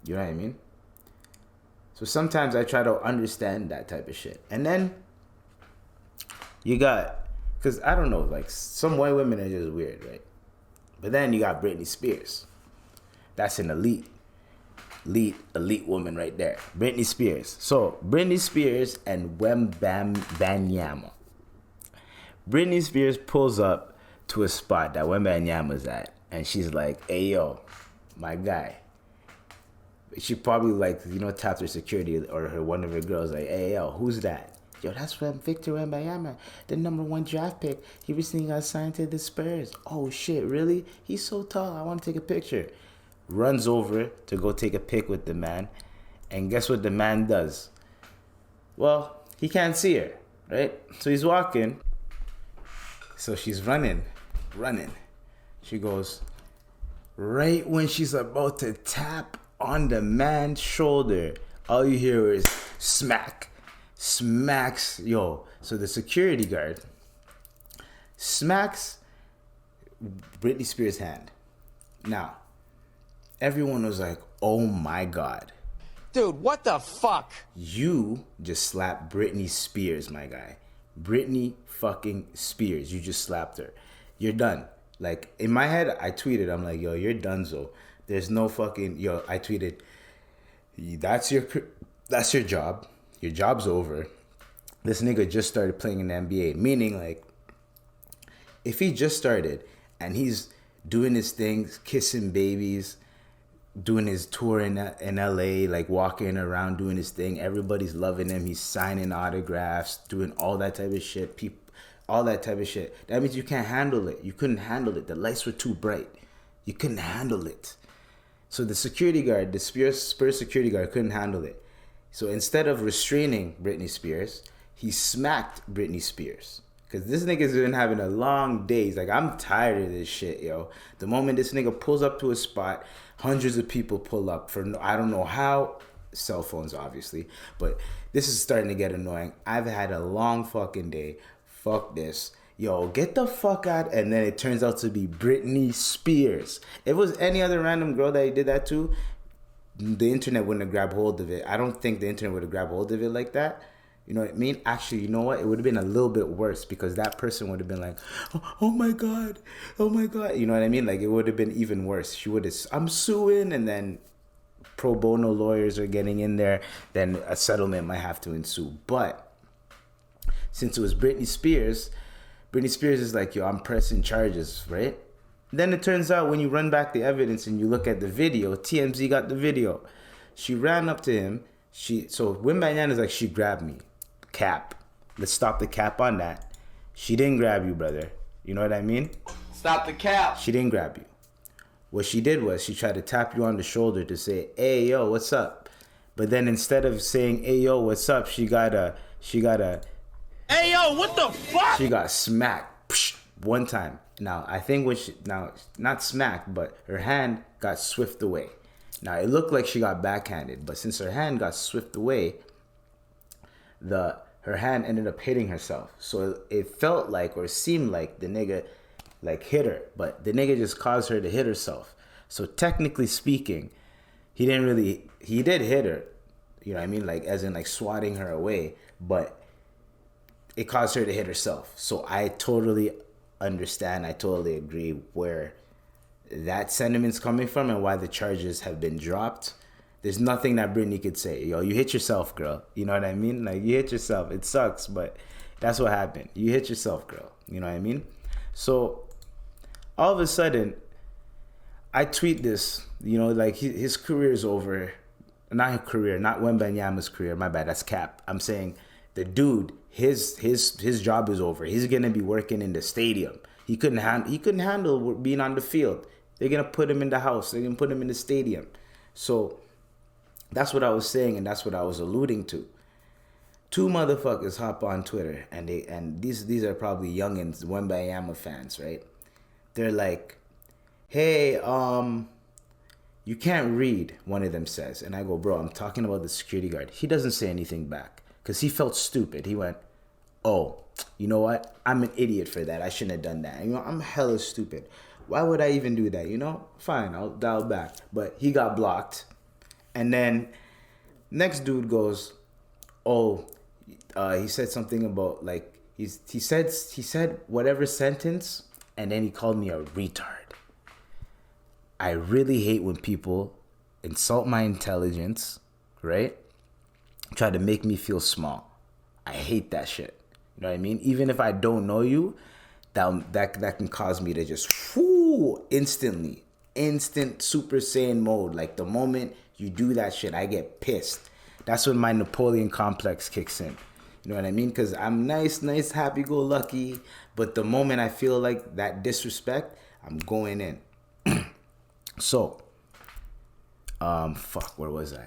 You know what I mean? So sometimes I try to understand that type of shit. And then you got, because I don't know, like some white women are just weird, right? But then you got Britney Spears. That's an elite woman right there. Britney Spears. So Britney Spears and Wembanyama. Britney Spears pulls up to a spot that Wembanyama's at, and she's like, "Hey yo, my guy." She probably like, tapped her security or one of her girls like, "Hey yo, who's that?" "Yo, that's Victor Wembanyama, the #1 draft pick. He recently got signed to the Spurs." "Oh shit, really? He's so tall. I want to take a picture." Runs over to go take a pic with the man, and guess what the man does? Well, he can't see her, right? So he's walking. So she's running. She goes, right when she's about to tap on the man's shoulder, all you hear is smacks, yo. So the security guard smacks Britney Spears' hand. Now, everyone was like, oh my God. Dude, what the fuck? You just slapped Britney Spears, my guy. Britney fucking Spears. You just slapped her. You're done. Like, in my head, I tweeted, I'm like, yo, you're donezo. There's no fucking, I tweeted, that's your job. Your job's over. This nigga just started playing in the NBA. Meaning, like, if he just started and he's doing his things, kissing babies, doing his tour in LA, like walking around doing his thing, everybody's loving him, he's signing autographs, doing all that type of shit, all that type of shit. That means you can't handle it. You couldn't handle it. The lights were too bright. You couldn't handle it. So the security guard, the Spurs security guard couldn't handle it. So instead of restraining Britney Spears, he smacked Britney Spears. Because this nigga's been having a long day. He's like, I'm tired of this shit, yo. The moment this nigga pulls up to a spot, hundreds of people pull up for, I don't know how, cell phones obviously, but this is starting to get annoying. I've had a long fucking day. Fuck this. Yo, get the fuck out. And then it turns out to be Britney Spears. If it was any other random girl that he did that to, the internet wouldn't have grabbed hold of it. I don't think the internet would have grabbed hold of it like that. You know what I mean? Actually, you know what? It would have been a little bit worse because that person would have been like, oh my God. You know what I mean? Like, it would have been even worse. She would have, I'm suing, and then pro bono lawyers are getting in there. Then a settlement might have to ensue. But since it was Britney Spears is like, yo, I'm pressing charges, right? Then it turns out when you run back the evidence and you look at the video, TMZ got the video. She ran up to him. So Wembanyama is like, she grabbed me. Cap. Let's stop the cap on that. She didn't grab you, brother. You know what I mean? Stop the cap. She didn't grab you. What she did was she tried to tap you on the shoulder to say, hey, yo, what's up? But then instead of saying, hey, yo, what's up? She got a, hey, yo, what the fuck? She got smacked one time. Now, I think not smacked, but her hand got swift away. Now, it looked like she got backhanded, but since her hand got swift away, her hand ended up hitting herself. So it felt like, or seemed like, the nigga like hit her, but the nigga just caused her to hit herself. So technically speaking, he did hit her, you know what I mean? Like, as in like swatting her away, but it caused her to hit herself. So I totally understand, I totally agree where that sentiment's coming from and why the charges have been dropped. There's nothing that Britney could say. Yo, you hit yourself, girl. You know what I mean? Like, you hit yourself. It sucks, but that's what happened. You hit yourself, girl. You know what I mean? So all of a sudden, I tweet this, like his career is over. Not his career, not Wembanyama's career. My bad, that's cap. I'm saying the dude, his job is over. He's gonna be working in the stadium. He couldn't handle being on the field. They're gonna put him in the house. They're gonna put him in the stadium. So that's what I was saying, and that's what I was alluding to. Two motherfuckers hop on Twitter, and these are probably youngins, Wembanyama fans, right? They're like, hey, you can't read, one of them says. And I go, bro, I'm talking about the security guard. He doesn't say anything back because he felt stupid. He went, oh, you know what? I'm an idiot for that. I shouldn't have done that. I'm hella stupid. Why would I even do that? Fine, I'll dial back. But he got blocked. And then next dude goes, oh, he said something about like he said whatever sentence, and then he called me a retard. I really hate when people insult my intelligence, right? Try to make me feel small. I hate that shit. You know what I mean? Even if I don't know you, that can cause me to just instant Super Saiyan mode. Like the moment you do that shit, I get pissed. That's when my Napoleon complex kicks in. You know what I mean? Because I'm nice, happy-go-lucky. But the moment I feel like that disrespect, I'm going in. So, where was I?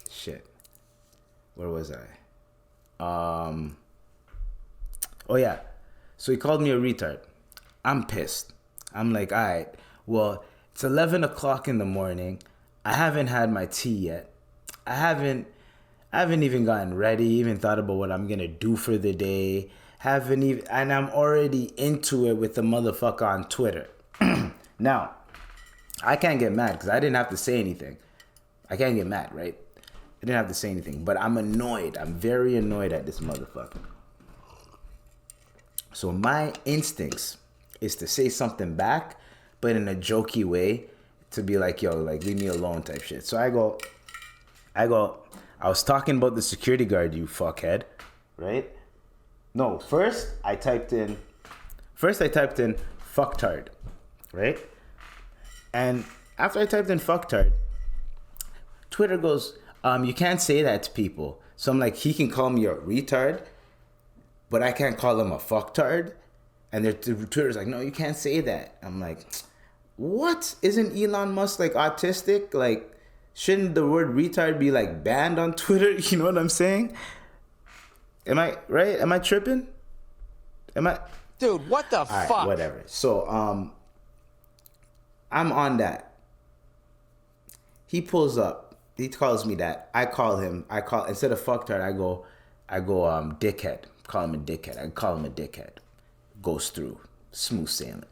Shit. Where was I? Oh yeah. So he called me a retard. I'm pissed. I'm like, all right, well, it's 11 o'clock in the morning. I haven't had my tea yet. I haven't even gotten ready, even thought about what I'm gonna do for the day. And I'm already into it with the motherfucker on Twitter. Now, I can't get mad because I didn't have to say anything. I can't get mad, right? I didn't have to say anything, but I'm annoyed. I'm very annoyed at this motherfucker. So my instincts is to say something back, but in a jokey way, to be like, yo, like, leave me alone type shit. So I go, I was talking about the security guard, you fuckhead, right? No, first I typed in fucktard, right? And after I typed in fucktard, Twitter goes, you can't say that to people. So I'm like, he can call me a retard, but I can't call him a fucktard. And Twitter's like, no, you can't say that. I'm like, what? Isn't Elon Musk like autistic? Like, shouldn't the word retard be like banned on Twitter? You know what I'm saying? Am I right? Am I tripping? Dude, what the fuck? Right, whatever. So, I'm on that. He pulls up. He calls me that. I call him. Instead of fucktard, I go, dickhead. Call him a dickhead. I call him a dickhead. Goes through. Smooth sailing.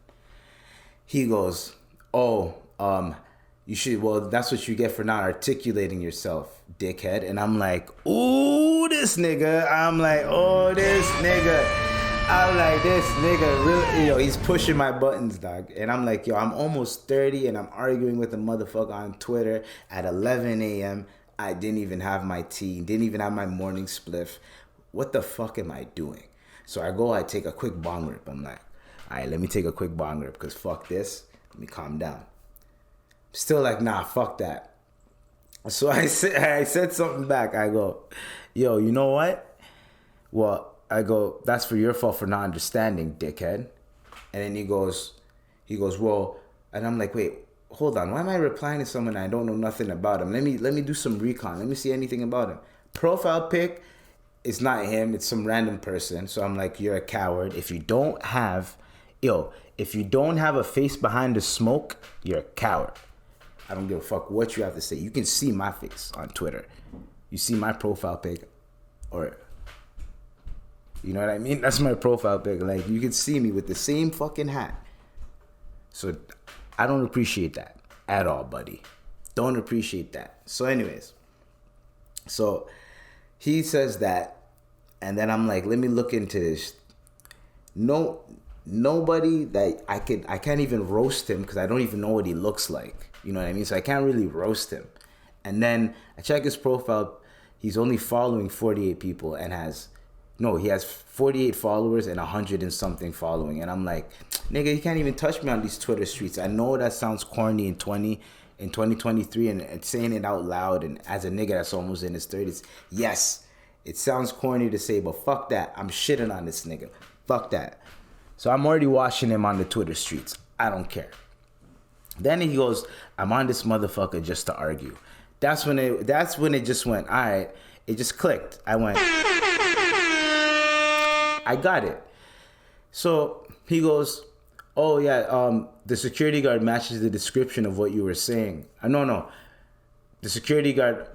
He goes, oh, you should, well, that's what you get for not articulating yourself, dickhead. And I'm like, ooh, this nigga. I'm like, this nigga, really, yo, he's pushing my buttons, dog. And I'm like, yo, I'm almost 30 and I'm arguing with a motherfucker on Twitter at 11 a.m. I didn't even have my tea, didn't even have my morning spliff. What the fuck am I doing? So I take a quick bong rip. I'm like, all right, let me take a quick bong rip because fuck this. Let me calm down. Still like, nah, fuck that. So I said something back. I go, yo, you know what? Well, I go, that's for your fault for not understanding, dickhead. And then he goes, well, and I'm like, wait, hold on. Why am I replying to someone I don't know nothing about him? Let me do some recon. Let me see anything about him. Profile pic, it's not him. It's some random person. So I'm like, you're a coward. If you don't have a face behind the smoke, you're a coward. I don't give a fuck what you have to say. You can see my face on Twitter. You see my profile pic, or you know what I mean? That's my profile pic. Like, you can see me with the same fucking hat. So I don't appreciate that at all, buddy. Don't appreciate that. So anyways, so he says that, and then I'm like, let me look into this. Nobody that I can't even roast him because I don't even know what he looks like. You know what I mean? So I can't really roast him. And then I check his profile. He's only following 48 people and he has 48 followers and 100 and something following. And I'm like, nigga, you can't even touch me on these Twitter streets. I know that sounds corny in 2023 and saying it out loud, and as a nigga that's almost in his 30s, yes, it sounds corny to say, but fuck that. I'm shitting on this nigga. Fuck that. So I'm already watching him on the Twitter streets. I don't care. Then he goes, I'm on this motherfucker just to argue. That's when it just went, all right, it just clicked. I went, I got it. So he goes, oh yeah, the security guard matches the description of what you were saying. No. The security guard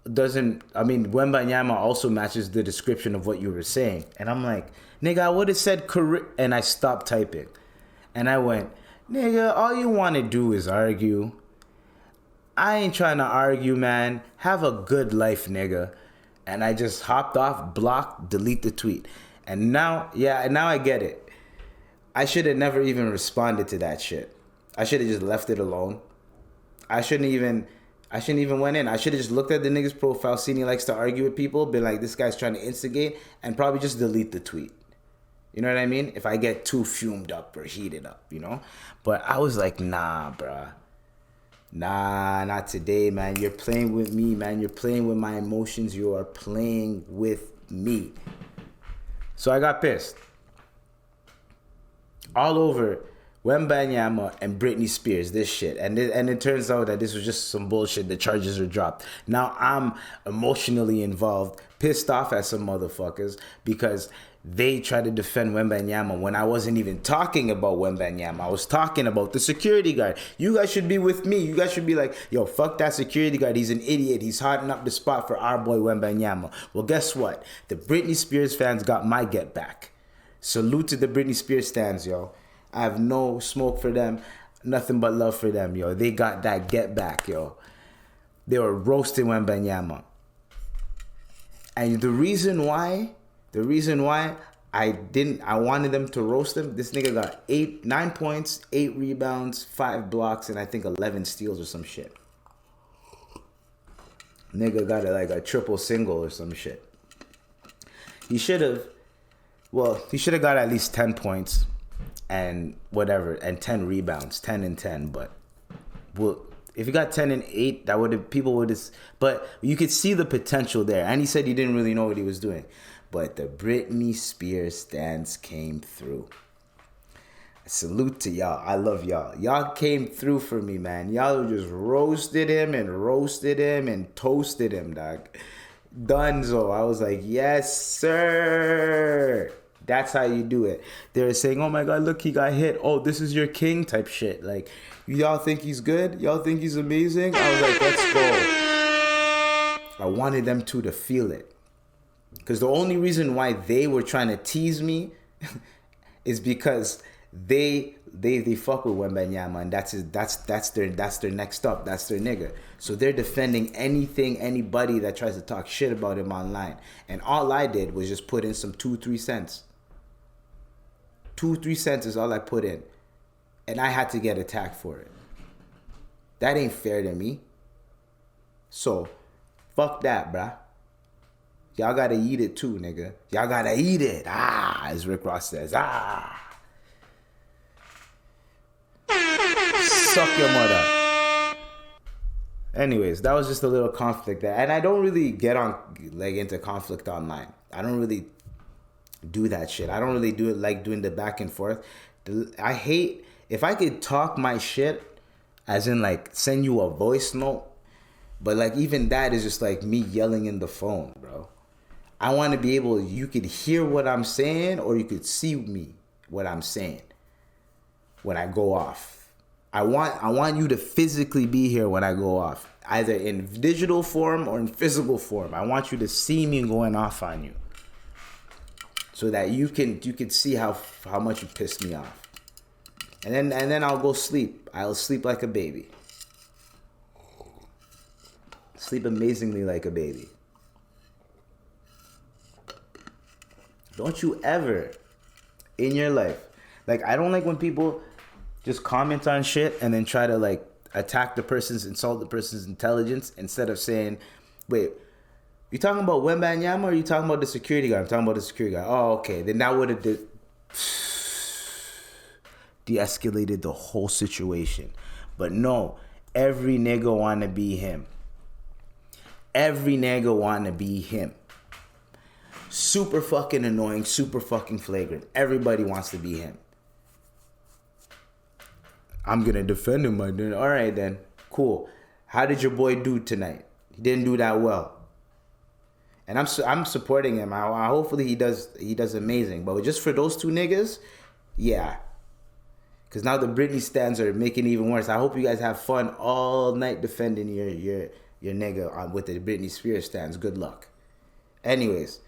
wembanyama also matches the description of what you were saying. And I'm like, nigga, I would have said correct. And I stopped typing. And I went, nigga, all you want to do is argue. I ain't trying to argue, man. Have a good life, nigga. And I just hopped off, blocked, delete the tweet. And now I get it. I should have never even responded to that shit. I should have just left it alone. I shouldn't even went in. I should have just looked at the nigga's profile, seen he likes to argue with people, been like, this guy's trying to instigate, and probably just delete the tweet. You know what I mean? If I get too fumed up or heated up, you know? But I was like, nah, bruh. Nah, not today, man. You're playing with me, man. You're playing with my emotions. You are playing with me. So I got pissed. All over Wembanyama and Britney Spears, this shit. And it turns out that this was just some bullshit. The charges were dropped. Now I'm emotionally involved, pissed off at some motherfuckers because they tried to defend Wembanyama when I wasn't even talking about Wembanyama. I was talking about the security guard. You guys should be with me. You guys should be like, yo, fuck that security guard. He's an idiot. He's hotting up the spot for our boy Wembanyama. Well, guess what? The Britney Spears fans got my get back. Salute to the Britney Spears fans, yo. I have no smoke for them. Nothing but love for them, yo. They got that get back, yo. They were roasting Wembanyama. And the reason why I wanted them to roast him, this nigga got 9 points, 8 rebounds, 5 blocks, and I think 11 steals or some shit. Nigga got a triple single or some shit. He should have got at least 10 points and whatever, and 10 rebounds, 10 and 10, but if he got 10 and 8, but you could see the potential there. And he said he didn't really know what he was doing. But the Britney Spears stands came through. Salute to y'all. I love y'all. Y'all came through for me, man. Y'all just roasted him and toasted him, dog. Dunzo. I was like, yes, sir. That's how you do it. They were saying, oh my God, look, he got hit. Oh, this is your king type shit. Like, y'all think he's good? Y'all think he's amazing? I was like, let's go. I wanted them to feel it. Because the only reason why they were trying to tease me is because they fuck with Wembanyama, and that's their next up. That's their nigga. So they're defending anybody that tries to talk shit about him online. And all I did was just put in some 2-3 cents. 2-3 cents is all I put in. And I had to get attacked for it. That ain't fair to me. So, fuck that, bruh. Y'all gotta eat it too, nigga. Y'all gotta eat it. As Rick Ross says. Suck your mother. Anyways, that was just a little conflict there. And I don't really get into conflict online. I don't really do that shit. I don't really do it like doing the back and forth. I hate, if I could talk my shit, as in like send you a voice note, but like even that is just like me yelling in the phone, bro. I want to be able, you could hear what I'm saying or you could see me, what I'm saying when I go off. I want you to physically be here when I go off, either in digital form or in physical form. I want you to see me going off on you so that you can see how much you pissed me off. And then I'll go sleep. I'll sleep like a baby. Sleep amazingly like a baby. Don't you ever in your life, like, I don't like when people just comment on shit and then try to like insult the person's intelligence instead of saying, wait, you talking about Wembanyama or are you talking about the security guard? I'm talking about the security guard. Oh, okay. Then that would have de-escalated the whole situation. But no, every nigga want to be him. Every nigga want to be him. Super fucking annoying, super fucking flagrant. Everybody wants to be him. I'm going to defend him. All right, then. Cool. How did your boy do tonight? He didn't do that well. And I'm supporting him. Hopefully he does amazing. But just for those two niggas, yeah. Because now the Britney stands are making it even worse. I hope you guys have fun all night defending your nigga with the Britney Spears stands. Good luck. Anyways,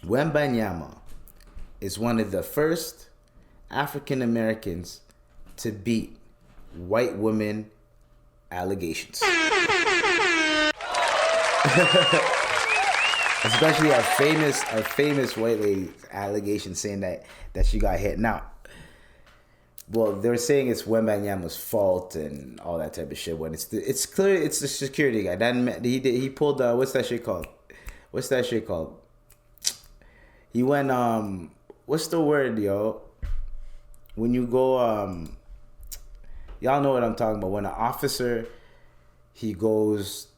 Wembanyama is one of the first African Americans to beat white women allegations. Especially our famous white lady allegation saying that she got hit. Now, well, they're saying it's Wembanyama's fault and all that type of shit. When it's clear it's the security guy. He pulled what's that shit called? He went what's the word, yo? When you go y'all know what I'm talking about. When an officer, he goes,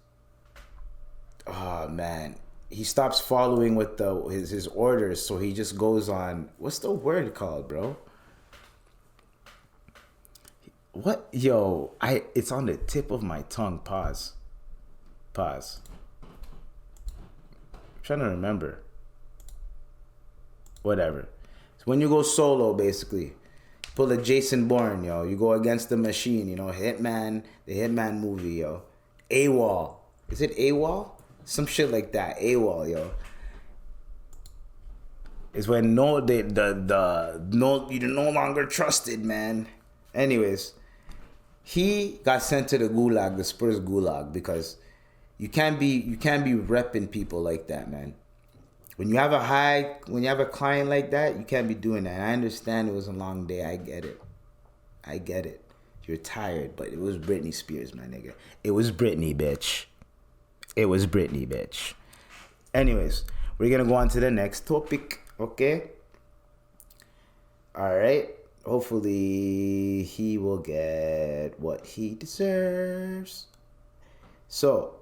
oh man, he stops following with his orders, so he just goes on. What's the word called, bro? What, yo? It's on the tip of my tongue. Pause. I'm trying to remember. Whatever. So when you go solo, basically, pull a Jason Bourne, yo. You go against the machine, you know, Hitman, the Hitman movie, yo. AWOL. Is it AWOL? Some shit like that. AWOL, yo. It's when you're no longer trusted, man. Anyways, he got sent to the gulag, the Spurs gulag, because you can't be repping people like that, man. When you have a client like that, you can't be doing that. And I understand it was a long day. I get it. You're tired, but it was Britney Spears, my nigga. It was Britney, bitch. Anyways, we're gonna go on to the next topic, okay? All right. Hopefully, he will get what he deserves. So,